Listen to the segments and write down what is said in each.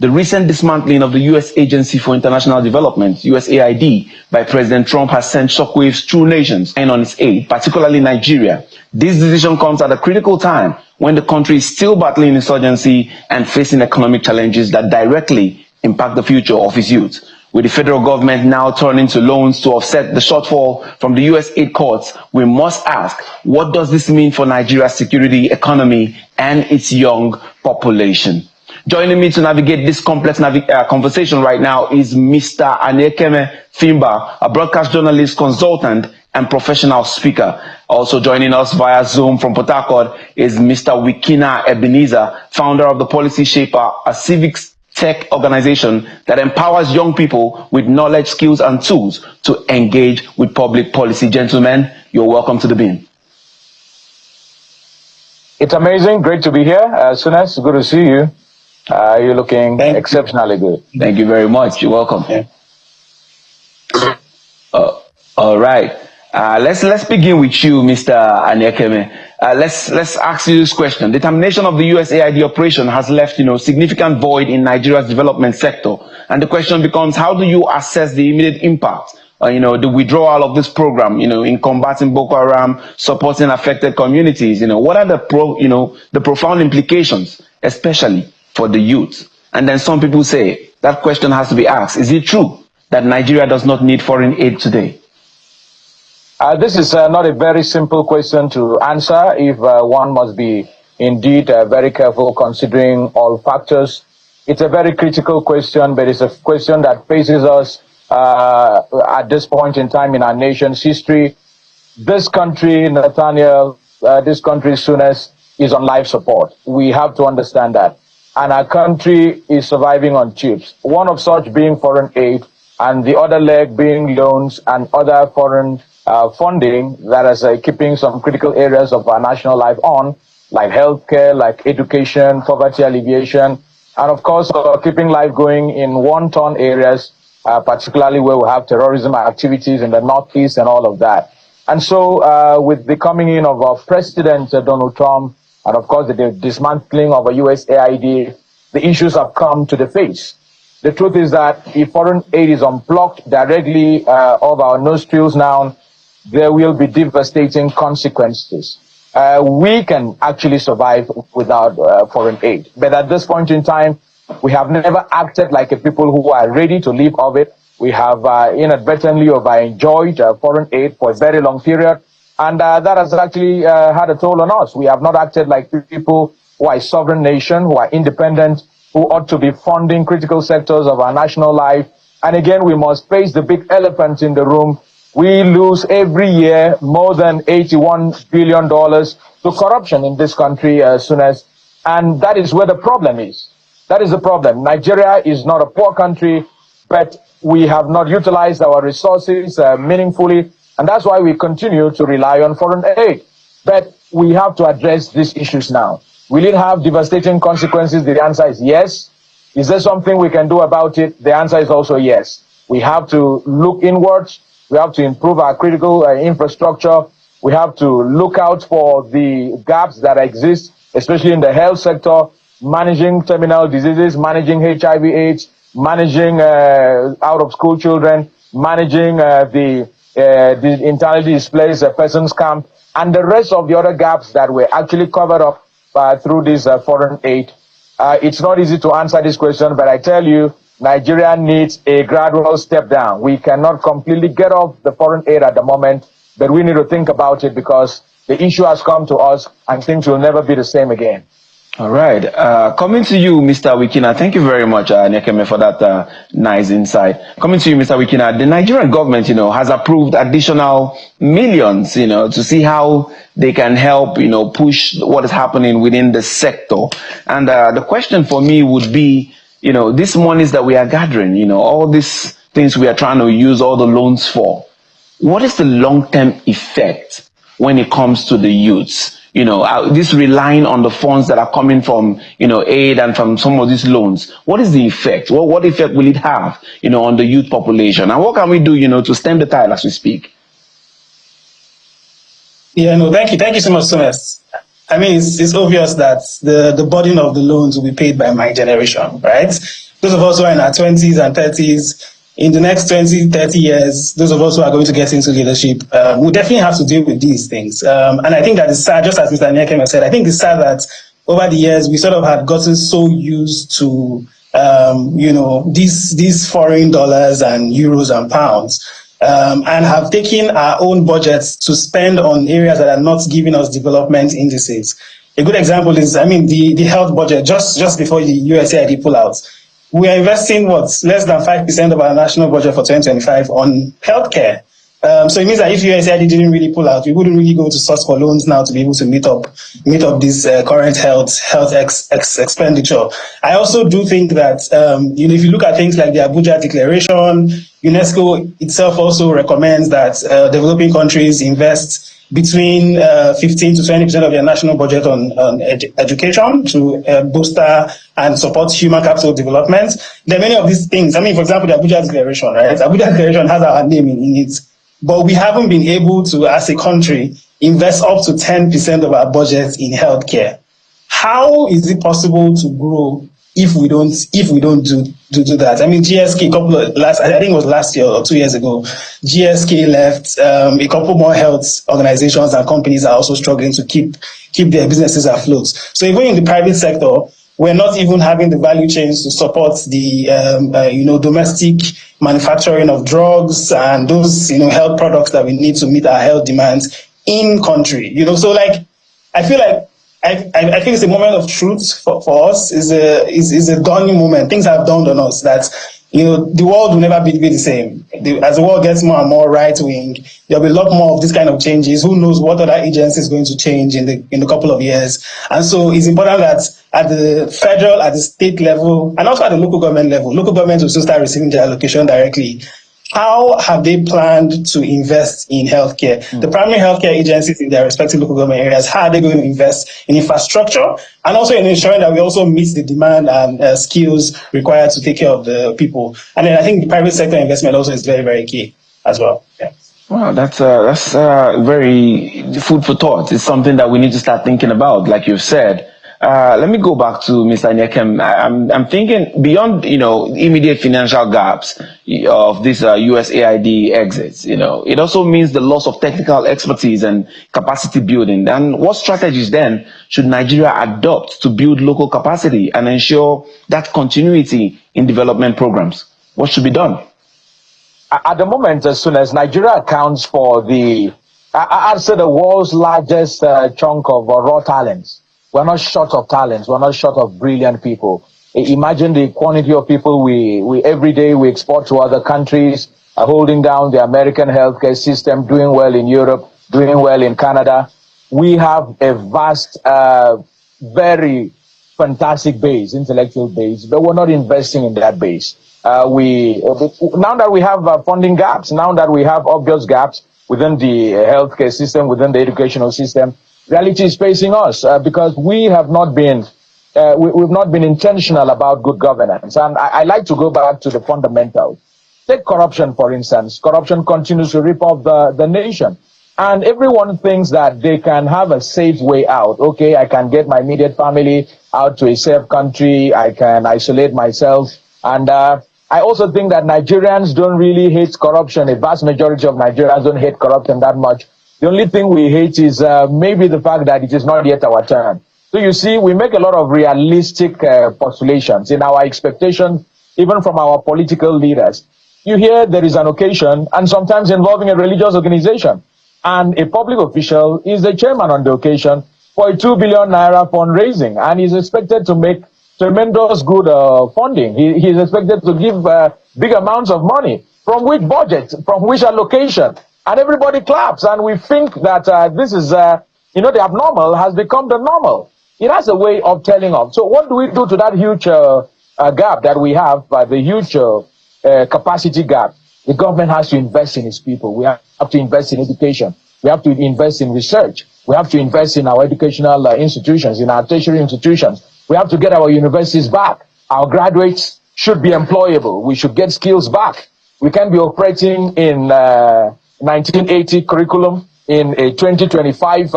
The recent dismantling of the U.S. Agency for International Development, USAID, by President Trump has sent shockwaves through nations and on its aid, particularly Nigeria. This decision comes at a critical time when the country is still battling insurgency and facing economic challenges that directly impact the future of its youth. With the federal government now turning to loans to offset the shortfall from the U.S. aid cuts, we must ask, what does this mean for Nigeria's security, economy, and its young population? Joining me to navigate this complex conversation right now is Mr. Anyekeme Fimba, a broadcast journalist, consultant, and professional speaker. Also joining us via Zoom from Port Harcourt is Mr. Wikina Ebenezer, founder of the Policy Shaper, a civics tech organization that empowers young people with knowledge, skills, and tools to engage with public policy. Gentlemen, you're welcome to the beam. It's amazing. Great to be here. Sunes, good to see you. You're looking exceptionally good. Thank you very much. You're welcome. Yeah. All right. Let's begin with you, Mr. Anyekeme. Let's ask you this question. The termination of the USAID operation has left, significant void in Nigeria's development sector. And the question becomes, how do you assess the immediate impact, the withdrawal of this program, in combating Boko Haram, supporting affected communities? What are the profound implications, especially for the youth? And then some people say that question has to be asked. Is it true that Nigeria does not need foreign aid today? This is not a very simple question to answer if one must be indeed very careful considering all factors. It's a very critical question, but it's a question that faces us at this point in time in our nation's history. This country, Nathaniel, this country, Sunes, is on life support. We have to understand that. And our country is surviving on chips. One of such being foreign aid, and the other leg being loans and other foreign funding that is keeping some critical areas of our national life on, like healthcare, like education, poverty alleviation, and of course keeping life going in war-torn areas, particularly where we have terrorism activities in the northeast and all of that. And so with the coming in of President Donald Trump, and of course the dismantling of a USAID, the issues have come to the face. The truth is that if foreign aid is unblocked directly of our nostrils now, there will be devastating consequences. We can actually survive without foreign aid. But at this point in time, we have never acted like a people who are ready to live off it. We have inadvertently enjoyed foreign aid for a very long period. And that has actually had a toll on us. We have not acted like people who are a sovereign nation, who are independent, who ought to be funding critical sectors of our national life. And again, we must face the big elephant in the room. We lose every year more than $81 billion to corruption in this country, Sunes. And that is where the problem is. That is the problem. Nigeria is not a poor country, but we have not utilized our resources meaningfully. And that's why we continue to rely on foreign aid. But we have to address these issues now. Will it have devastating consequences? The answer is yes. Is there something we can do about it? The answer is also yes. We have to look inwards. We have to improve our critical infrastructure. We have to look out for the gaps that exist, especially in the health sector, managing terminal diseases, managing HIV/AIDS, managing out-of-school children, managing the internally displaced persons camp, and the rest of the other gaps that were actually covered up through this foreign aid. It's not easy to answer this question, but I tell you, Nigeria needs a gradual step down. We cannot completely get off the foreign aid at the moment, but we need to think about it because the issue has come to us and things will never be the same again. All right. Coming to you, Mr. Wikina. Thank you very much, Anyekeme, for that nice insight. Coming to you, Mr. Wikina, the Nigerian government, has approved additional millions, to see how they can help, push what is happening within the sector. And the question for me would be, these monies that we are gathering, all these things we are trying to use all the loans for, what is the long-term effect when it comes to the youths? This relying on the funds that are coming from, aid and from some of these loans. What is the effect? What effect will it have, on the youth population? And what can we do, to stem the tide as we speak? Yeah, no, thank you. Thank you so much, Sunes. I mean, it's obvious that the burden of the loans will be paid by my generation, right? those of us who are in our 20s and 30s, in the next 20, 30 years, those of us who are going to get into leadership, will definitely have to deal with these things. And I think that it's sad, just as Mr. Nyekeme said, I think it's sad that over the years, we sort of had gotten so used to, these foreign dollars and euros and pounds, and have taken our own budgets to spend on areas that are not giving us development indices. A good example is, the health budget, just before the USAID pullout. We are investing, less than 5% of our national budget for 2025 on healthcare. So it means that if USAID didn't really pull out, we wouldn't really go to source for loans now to be able to meet up this current health expenditure. I also do think that, if you look at things like the Abuja Declaration, UNESCO itself also recommends that developing countries invest between 15 to 20% of their national budget on education to bolster and support human capital development. There are many of these things. For example, the Abuja Declaration, right? Abuja Declaration has our name in it, but we haven't been able to, as a country, invest up to 10% of our budget in healthcare. How is it possible to grow if we don't do that? GSK, I think it was last year or 2 years ago, GSK left. A couple more health organizations and companies are also struggling to keep their businesses afloat. So even in the private sector, we're not even having the value chains to support the domestic manufacturing of drugs and those health products that we need to meet our health demands in country. So I feel like I think it's a moment of truth for us. Is a dawning moment. Things have dawned on us that the world will never be the same. As the world gets more and more right wing, there'll be a lot more of this kind of changes. Who knows what other agency is going to change in a couple of years? And so it's important that at the federal, at the state level, and also at the local government level, local governments will still start receiving their allocation directly. How have they planned to invest in healthcare? The primary healthcare agencies in their respective local government areas, how are they going to invest in infrastructure and also in ensuring that we also meet the demand and skills required to take care of the people? And then I think the private sector investment also is very, very key as well. Yeah. Wow, that's very food for thought. It's something that we need to start thinking about, like you've said. Let me go back to Mr. Nyekem. I'm thinking beyond, immediate financial gaps of this USAID exits. It also means the loss of technical expertise and capacity building. And what strategies then should Nigeria adopt to build local capacity and ensure that continuity in development programs? What should be done? At the moment, as soon as Nigeria accounts for I'd say the world's largest chunk of raw talents. We're not short of talents. We're not short of brilliant people. Imagine the quantity of people we every day we export to other countries, holding down the American healthcare system, doing well in Europe, doing well in Canada. We have a vast, very fantastic base, intellectual base, but we're not investing in that base. Now that we have funding gaps, now that we have obvious gaps within the healthcare system, within the educational system, reality is facing us because we have not been we've not been intentional about good governance. And I like to go back to the fundamentals. Take corruption, for instance. Corruption continues to rip off the nation. And everyone thinks that they can have a safe way out. Okay, I can get my immediate family out to a safe country. I can isolate myself. And I also think that Nigerians don't really hate corruption. A vast majority of Nigerians don't hate corruption that much. The only thing we hate is maybe the fact that it is not yet our turn. So you see, we make a lot of realistic postulations in our expectations, even from our political leaders. You hear there is an occasion, and sometimes involving a religious organization, and a public official is the chairman on the occasion for a 2 billion naira fundraising, and he's expected to make tremendous good funding. He is expected to give big amounts of money. From which budget? From which allocation? And everybody claps, and we think that this is, the abnormal has become the normal. It has a way of telling us. So what do we do to that huge gap that we have, the huge capacity gap? The government has to invest in its people. We have to invest in education. We have to invest in research. We have to invest in our educational institutions, in our tertiary institutions. We have to get our universities back. Our graduates should be employable. We should get skills back. We can't be operating in 1980 curriculum in a 2025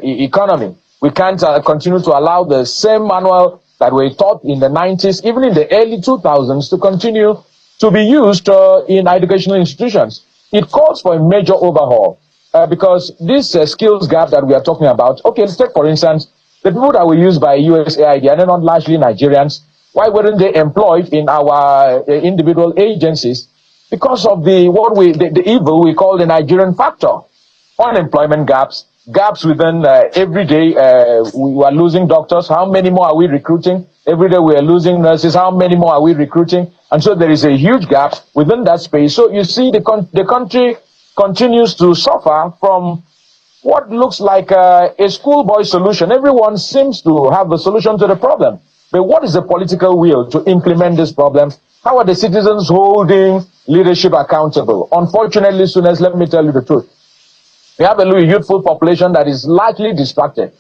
economy. We can't continue to allow the same manual that were taught in the 90s, even in the early 2000s, to continue to be used in educational institutions. It calls for a major overhaul because this skills gap that we are talking about, okay, let's take, for instance, the people that were used by USAID, and they're not largely Nigerians. Why weren't they employed in our individual agencies? Because of the evil we call the Nigerian factor. Unemployment gaps, gaps within every day we are losing doctors. How many more are we recruiting? Every day we are losing nurses. How many more are we recruiting? And so there is a huge gap within that space. So you see the country continues to suffer from what looks like a schoolboy solution. Everyone seems to have the solution to the problem. But what is the political will to implement this problem? How are the citizens holding leadership accountable? Unfortunately, students, let me tell you the truth. We have a youthful population that is largely distracted.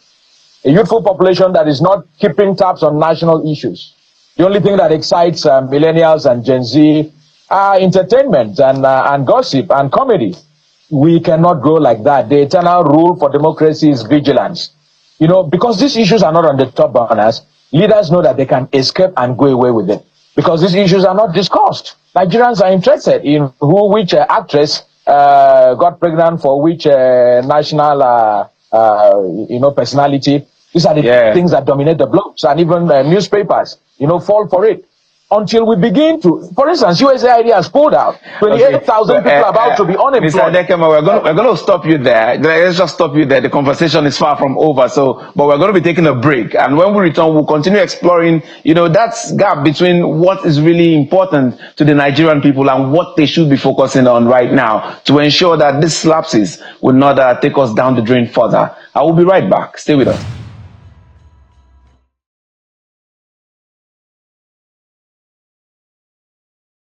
A youthful population that is not keeping tabs on national issues. The only thing that excites millennials and Gen Z are entertainment and gossip and comedy. We cannot grow like that. The eternal rule for democracy is vigilance. You know, because these issues are not on the top burners, leaders know that they can escape and go away with it. Because these issues are not discussed. Nigerians are interested in which actress got pregnant for which national personality. These are the things that dominate the blogs, and even newspapers, fall for it. Until we begin to, for instance, USAID has pulled out 28,000 people about to be unemployed. Mr. Dekema, we're going to stop you there. Let's just stop you there. The conversation is far from over. But we're going to be taking a break. And when we return, we'll continue exploring, that gap between what is really important to the Nigerian people and what they should be focusing on right now to ensure that these lapses will not take us down the drain further. I will be right back. Stay with us.